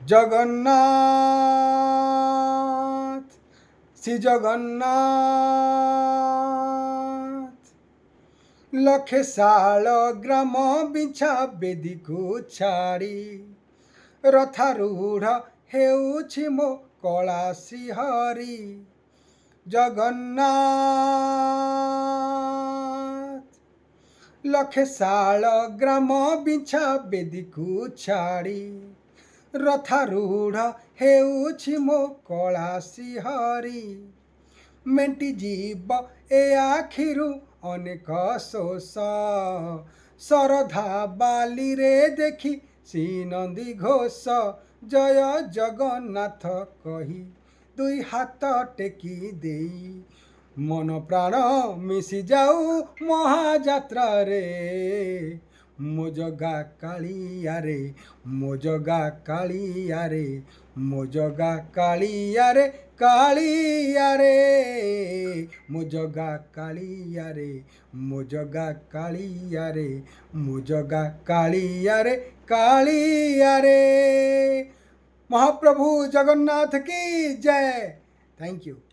ଜଗନ୍ନାଥ ଶ୍ରୀ ଜଗନ୍ନାଥ ଲକ୍ଷେ ଶାଳ ଗ୍ରାମ ବିଛା ବେଦୀକୁ ଛାଡ଼ି ରଥାରୂଢ଼ ହେଉଛି ମୋ କଳା ଶ୍ରୀହରି। ଜଗନ୍ନାଥ ଲକ୍ଷେ ଶାଳ ଗ୍ରାମ ବିଛା ବେଦୀକୁ ଛାଡ଼ି ରଥାରୂଢ଼ ହେଉଛି ମୋ କଳା ଶ୍ରୀହରି। ମେଣ୍ଟି ଯିବ ଏ ଆଖିରୁ ଅନେକ ଶୋଷ, ଶରଧା ବାଲିରେ ଦେଖି ଶ୍ରୀନନ୍ଦୀ ଘୋଷ। ଜୟ ଜଗନ୍ନାଥ କହି ଦୁଇ ହାତ ଟେକି ଦେଇ ମନ ପ୍ରାଣ ମିଶି ଯାଉ ମହାଯାତ୍ରାରେ। ମୋ ଜଗା କାଳିଆରେ, ମୋ ଜଗା କାଳିଆରେ, ମୋ ଜଗା କାଳିଆରେ, କାଳିଆରେ, ମୋ ଜଗା କାଳିଆରେ, ମୋ ଜଗା କାଳିଆରେ, ମୋ ଜଗା କାଳିଆରେ, କାଳିଆରେ। महाप्रभु जगन्नाथ की जय। Thank you.